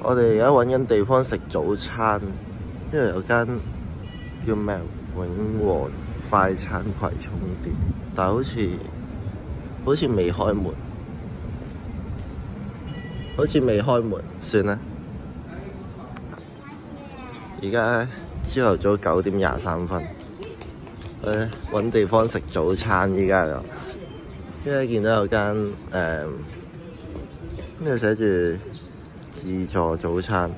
我哋而家揾緊地方食早餐，因為有間叫咩永和快餐葵涌店，但係好似未開門，算啦。而家朝頭早9:23，揾地方食早餐。依家見到有間呢度寫住自助早餐，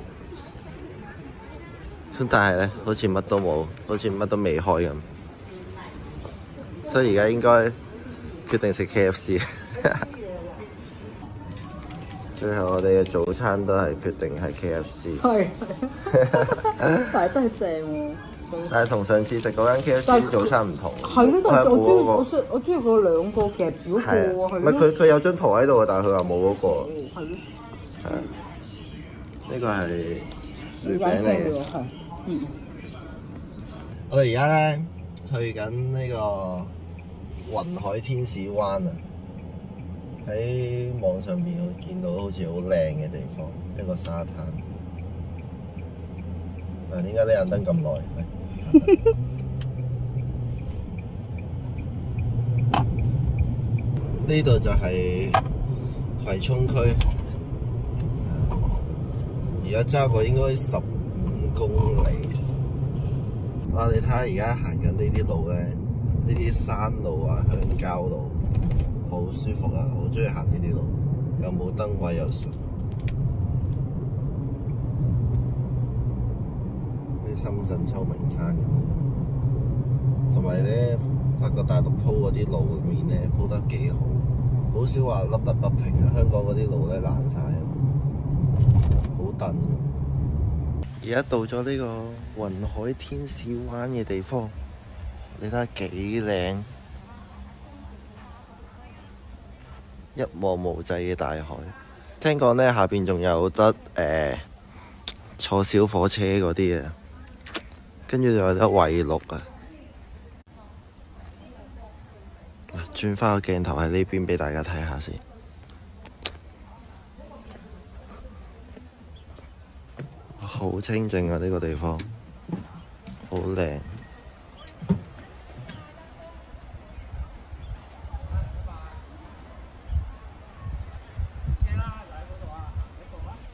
但係咧好似乜都冇，好似乜都未開咁，所以而家應該決定食 KFC。最後我哋嘅早餐都係決定係 KFC。係，但係真係正喎。但係同上次食嗰間 KFC 早餐唔同。係咯，但係我中意佢兩個夾住嗰個喎。唔係佢有張圖喺度，但係佢話冇嗰個。係咯。係啊，呢個係薯餅嚟嘅。係。我哋而家咧去緊呢個雲海天使灣啊！喺網上面我見到好似好靚嘅地方，一個沙灘。但係點解呢盞燈咁耐？呢度就係葵涌區，而家揸過應該15公里。你睇下而家行緊呢啲路咧，呢啲山路啊、鄉郊路，好舒服啊！好中意行呢啲路，又冇燈位又順。啲深圳秋名山咁，同埋咧法國大陸鋪嗰啲路面咧鋪得幾好，好少話凹凸不平啊！香港嗰啲路咧爛晒，好蹬。而家到咗呢個雲海天使灣嘅地方，你睇下幾靚，一望無際嘅大海。聽講呢下邊仲有得坐小火車嗰啲啊，跟住仲有得餵鹿啊。轉翻個鏡頭喺呢邊俾大家睇下先。好清靜啊！呢個地方好靚。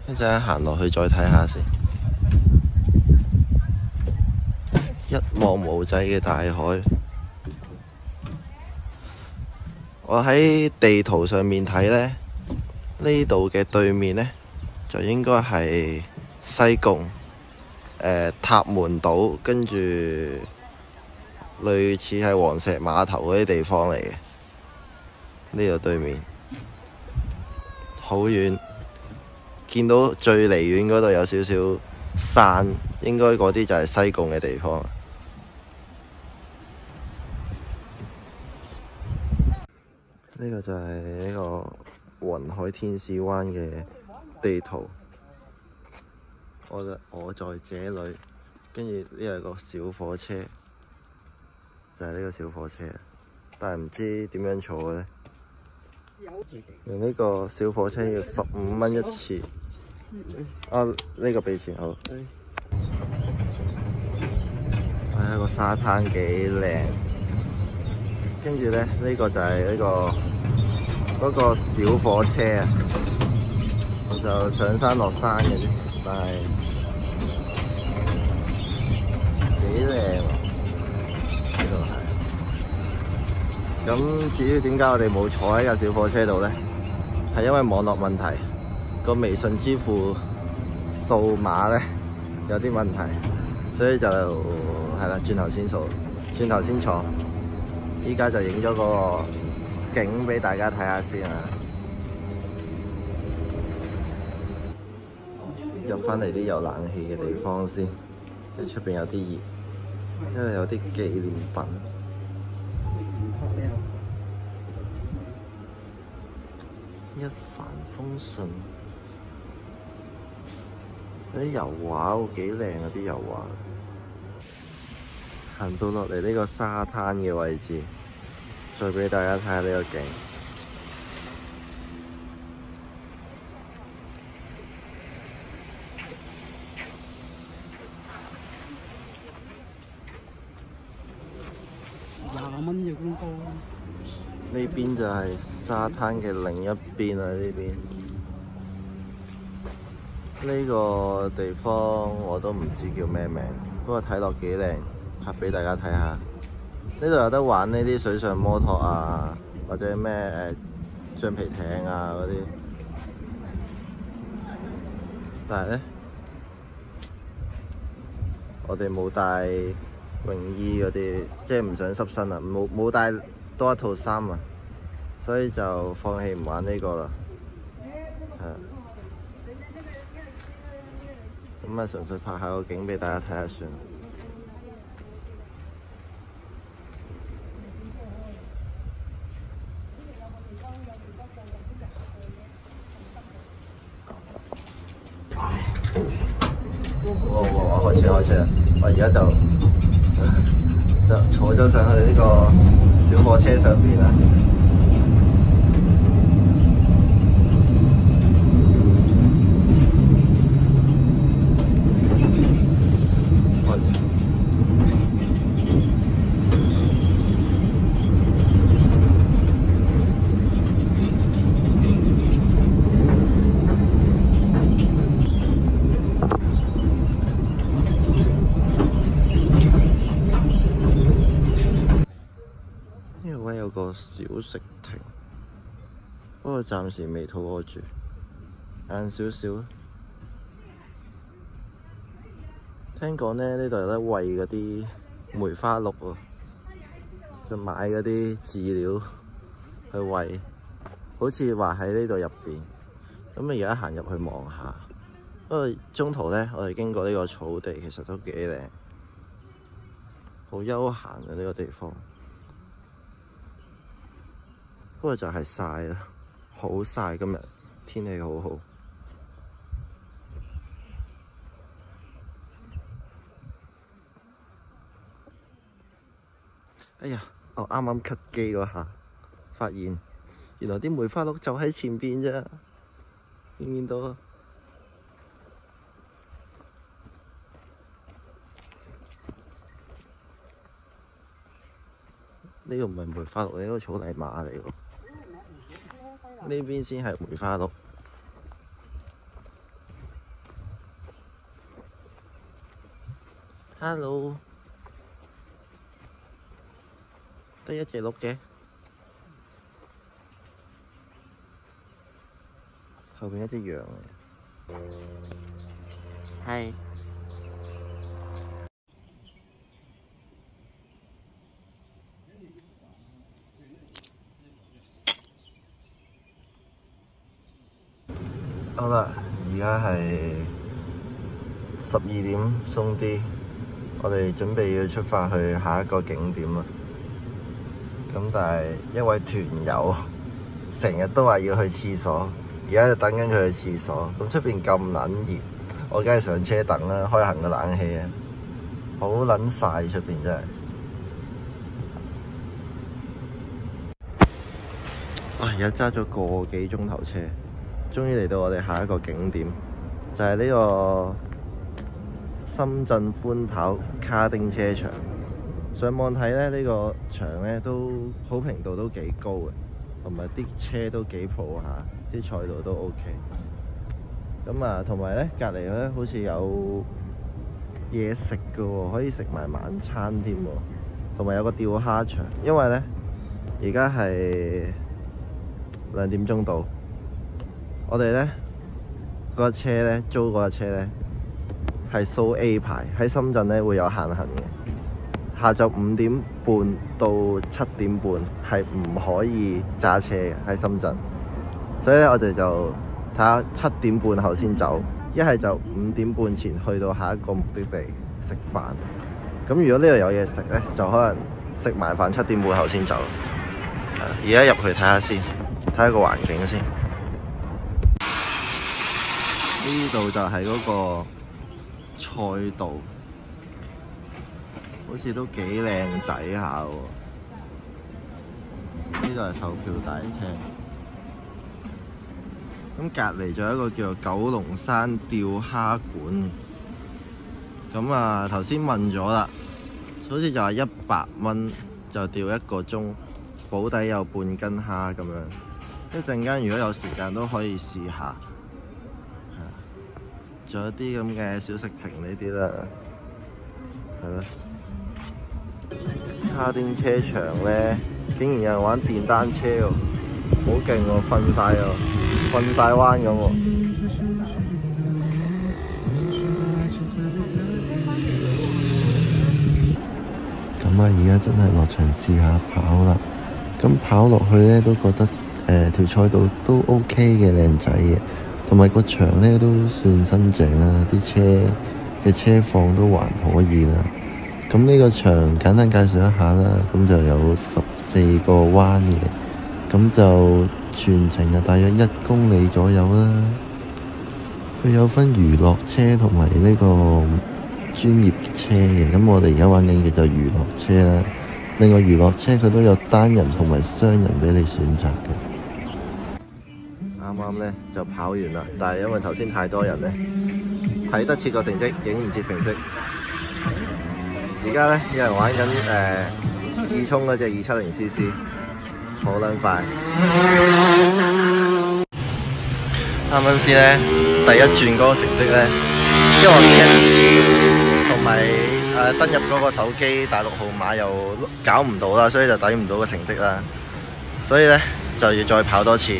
一陣行落去再睇下先。一望無際嘅大海。我喺地圖上面睇呢，呢度嘅對面呢，就應該係西貢塔門島，跟住類似係黃石碼頭嗰啲地方嚟嘅。呢度對面好遠，見到最離遠嗰度有少少山，應該嗰啲就係西貢嘅地方。呢個就係呢個雲海天使灣嘅地圖。我在這裏，跟住呢係個小火車，就係呢個小火車，但係唔知點樣坐嘅咧。用呢個小火車要15蚊一次。呢個俾錢好。睇個沙灘幾靚，跟住咧呢個就係呢個嗰個小火車啊，我就上山落山嘅啫，但係幾靚喎，呢度係。咁至於點解我哋冇坐喺架小火車度咧？係因為網絡問題，個微信支付掃碼咧有啲問題，所以就係啦，轉頭先坐。依家就影咗個景俾大家睇下先啊！入返嚟啲有冷氣嘅地方先，即係出邊有啲熱，因為有啲紀念品。一帆風順，嗰啲油畫喎，幾靚啊！啲油畫。行到落嚟呢個沙灘嘅位置，再俾大家睇下呢個景。蚊嘅公歌。呢邊就係沙灘嘅另一邊啊！呢邊呢個地方我都唔知叫咩名，不過睇落幾靚，拍俾大家睇下。呢度有得玩呢啲水上摩托啊，或者咩橡皮艇啊嗰啲。但係咧，我哋冇帶泳衣嗰啲，即係唔想濕身啊，冇帶多一套衫啊，所以就放棄唔玩呢個啦。咁啊，純粹拍下個景俾大家睇下算。我開車啦！我而家就坐咗上去呢個小火車上邊啦。有個小食亭，不過暫時未肚餓住，晏少少。聽講呢度有得餵嗰啲梅花鹿喎，就買嗰啲飼料去餵，好似話喺呢度入邊。咁而家行入去望下，不過中途呢，我哋經過呢個草地，其實都幾靚，好悠閒嘅呢個地方。不過就係曬啦，好曬，今日天氣好好。哎呀，我啱啱 cut 機嗰下，發現原來啲梅花鹿就喺前邊啫，見唔見到啊？呢個唔係梅花鹿，呢個草泥馬嚟喎。呢邊先係梅花鹿。Hello， 得一隻鹿嘅，後邊一隻羊嚟。係。好啦，而家係12點鬆啲，我哋準備要出發去下一個景點啦。咁但係一位團友成日都話要去廁所，而家就等緊佢去廁所。咁出邊咁撚熱，我梗係上車等啦，開行個冷氣啊，好撚曬出邊真係。而家揸咗個幾鐘頭車。終於嚟到我哋下一個景點，就係呢個深圳寬跑卡丁車場。上網睇咧，呢個場咧都好評度都幾高嘅，同埋啲車都幾鋪下，啲賽道都 OK。咁啊，同埋咧隔離咧好似有嘢食嘅喎，可以食埋晚餐添喎，同埋有個釣蝦場。因為咧而家係2點鐘到。我哋咧嗰架車咧租嗰架車咧係掃 A 牌，喺深圳咧會有限行嘅。下晝5點半到7點半係唔可以揸車嘅喺深圳，所以咧我哋就睇下7點半後先走，一係就5點半前去到下一個目的地食飯。咁如果呢度有嘢食咧，就可能食埋飯7點半後先走。而家入去睇下先，睇下個環境先。呢度就係嗰個賽道，好似都幾靚仔下喎。呢度係售票大廳，咁隔離仲有一個叫做九龍山釣蝦館。咁啊頭先問咗啦，好似就係100蚊就釣1個鐘，保底有半斤蝦咁樣。一陣間如果有時間都可以試下。仲有啲咁嘅小食亭呢啲啦，係咯。沙甸車場咧，竟然有人玩電單車喎，好勁喎，瞓晒彎咁喎。咁啊，而家真係落場試下跑啦。咁跑落去咧，都覺得條賽道都 OK 嘅，靚仔嘅。同埋個場咧都算新淨啦，啲車嘅車況都還可以啦。咁呢個場簡單介紹一下啦，咁就有14個彎嘅，咁就全程啊大約1公里左右啦。佢有分娛樂車同埋呢個專業車嘅，咁我哋而家玩緊嘅就娛樂車啦。另外娛樂車佢都有單人同埋雙人俾你選擇嘅。啱啱咧就跑完啦，但係因為頭先太多人咧，睇得切個成績，影唔切成績。而家咧有人玩緊二衝嗰隻270cc， 好撚快。啱啱先咧第一轉嗰個成績咧，因為我驚同埋登入嗰個手機大陸號碼又搞唔到啦，所以就抵唔到個成績啦。所以咧就要再跑多次。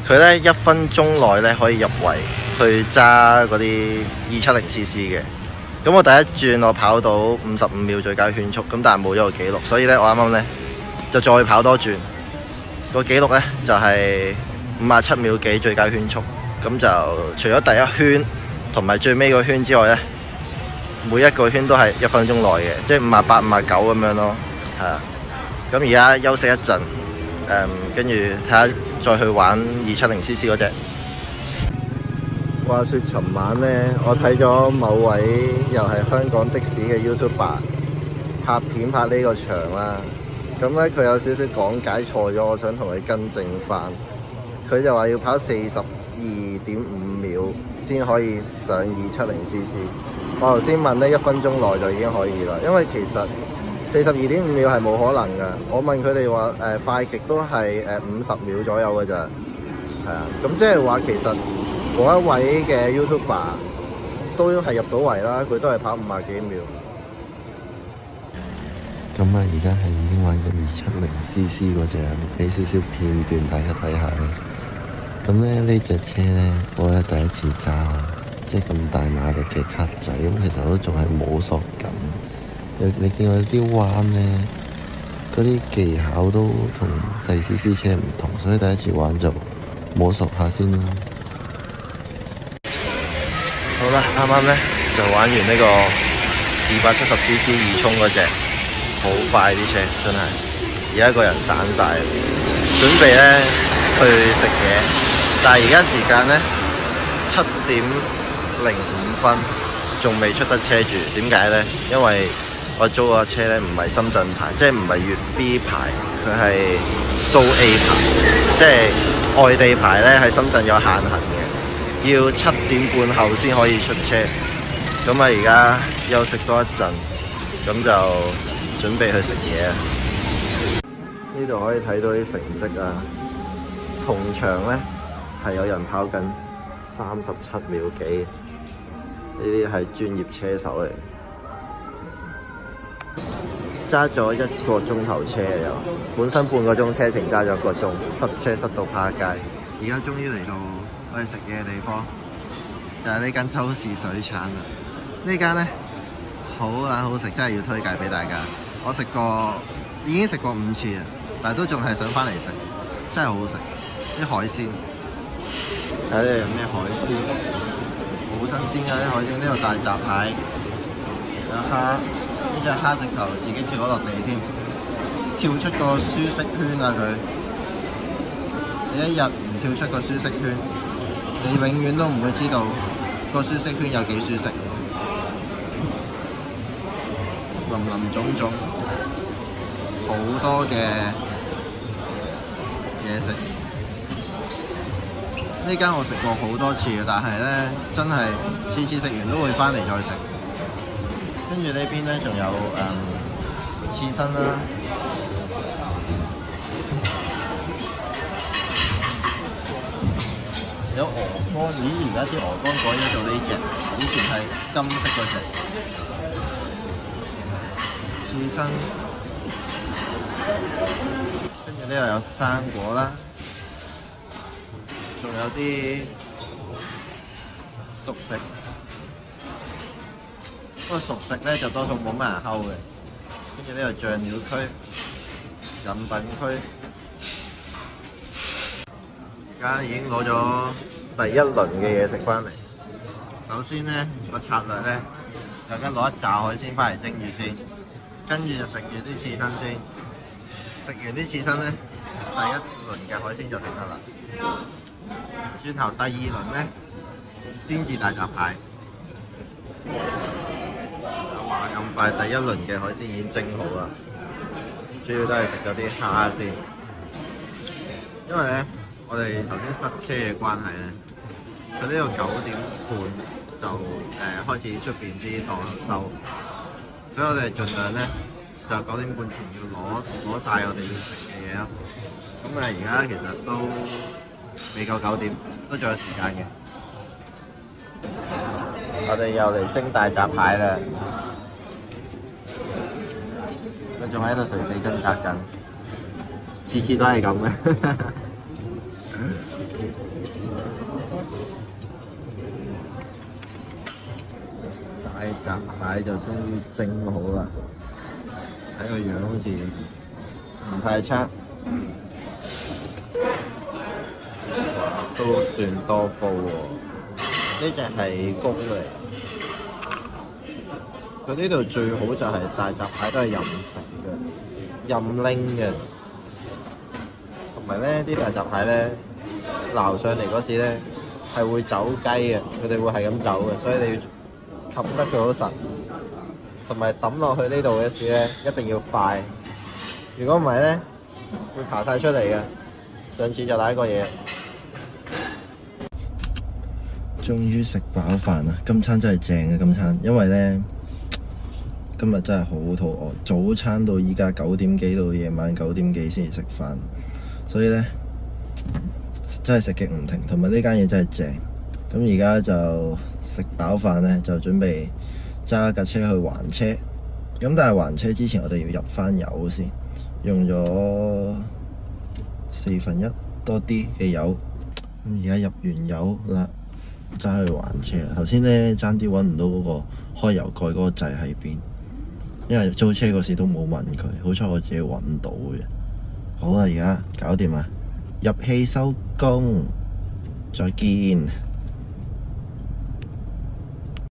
佢咧1分鐘內咧可以入圍去揸嗰啲270cc 嘅。咁我第一轉我跑到55秒最佳圈速，咁但係冇咗個紀錄，所以咧我啱啱咧就再跑多轉，個紀錄咧就係57秒幾最佳圈速。咁就除咗第一圈同埋最尾個圈之外咧，每一個圈都係1分鐘內嘅，即係58、59咁樣咯，係啊。咁而家休息一陣，跟住睇下再去玩270cc 嗰隻。話說尋晚咧，我睇咗某位又係香港的士嘅 YouTuber 拍片拍呢個場啦。咁咧佢有少少講解錯咗，我想同佢更正翻。佢就話要跑42.5秒先可以上270cc。我頭先問咧1分鐘內就已經可以啦，因為其實42.5秒係冇可能㗎。我問佢哋話快極都係50秒左右㗎咋，係啊。咁即係話其實嗰一位嘅 YouTuber 都係入到圍啦，佢都係跑50幾秒。咁啊，而家係已經玩緊270cc 嗰隻，俾少少片段大家睇下啦。咁咧呢隻車咧，我係第一次揸，即係咁大馬力嘅卡仔，咁其實我都仲係摸索緊。你見我啲彎咧，嗰啲技巧都同細 cc 車唔同，所以第一次玩就摸索下先啦。好啦，啱啱咧就玩完呢個270cc 二衝嗰隻，好快啲車真係。而家個人散晒，準備咧去食嘢，但係而家時間咧7:05，仲未出得車住。點解咧？因為我租個車咧唔係深圳牌，即係唔係粵 B 牌，佢係蘇 A 牌，即係外地牌咧喺深圳有限行嘅，要7點半後先可以出車。咁啊，而家休息多一陣，咁就準備去食嘢啊！呢度可以睇到啲成績啊，同場咧係有人跑緊37秒幾，呢啲係專業車手嚟。揸咗1個鐘頭車又，本身半個鐘車程揸咗1個鐘，塞車塞到趴街。而家終於嚟到我哋食嘢嘅地方，就係呢間周氏水產啦。呢間咧好撚好食，真係要推介俾大家。我食過，已經食過5次啦，但係都仲係想翻嚟食，真係好好食。啲海鮮，睇下有咩海鮮，好新鮮㗎啲海鮮。呢度大閘蟹，有蝦。呢隻蝦直頭自己跳咗落地添，跳出個舒適圈啊佢！你一日唔跳出個舒適圈，你永遠都唔會知道個舒適圈有幾舒適。林林總總，好多嘅嘢食。呢間我食過好多次嘅，但係咧真係次次食完都會翻嚟再食。跟住呢邊咧仲有刺身啦，咦，而家啲鵝肝改咗做呢隻，以前係金色嗰隻。刺身，跟住呢度有生果啦，仲有啲熟食。不過熟食咧就多數冇乜人睺嘅。跟住呢度醬料區、飲品區。而家已經攞咗第一輪嘅嘢食翻嚟。首先咧個策略咧，大家攞一紮海鮮翻嚟蒸住先，跟住就食住啲刺身先。食完啲刺身咧，第一輪嘅海鮮就食得啦。轉頭第二輪咧，先至大閘蟹。話咁快，第一輪嘅海鮮已經蒸好啦。主要都係食咗啲蝦先，因為咧。我哋頭先塞車嘅關係咧，佢呢度9點半就開始出邊啲檔收，所以我哋盡量咧就9點半前要攞晒我哋要食嘅嘢咯。咁而家其實都未夠9點，都仲有時間嘅。我哋又嚟蒸大閘蟹啦，佢仲喺度垂死掙扎緊，次次都係咁嘅。大閘蟹就終於蒸好啦，睇個樣好似唔太差，都算多煲喎。呢隻係公嚟，佢呢度最好就係大閘蟹都係任食嘅，任拎嘅，同埋咧啲大閘蟹咧。撈上嚟嗰時咧係會走雞嘅，佢哋會係咁走嘅，所以你要冚得佢好實，同埋抌落去呢度嘅時咧一定要快，如果唔係咧會爬晒出嚟嘅。上次就瀨過嘢。終於食飽飯啦！今餐真係正嘅今餐，因為咧今日真係好肚餓，早餐到依家9點幾到夜晚9點幾先至食飯，所以咧。真係食極唔停，同埋呢間嘢真係正。咁而家就食飽飯咧，就準備揸架車去還車。咁但係還車之前，我哋要入翻油先，用咗1/4多啲嘅油。咁而家入完油啦，揸去還車。頭先咧爭啲揾唔到嗰個開油蓋嗰個掣喺邊，因為租車嗰時都冇問佢，好彩我自己揾到嘅。好啦，而家搞掂啦。入氣收工，再見。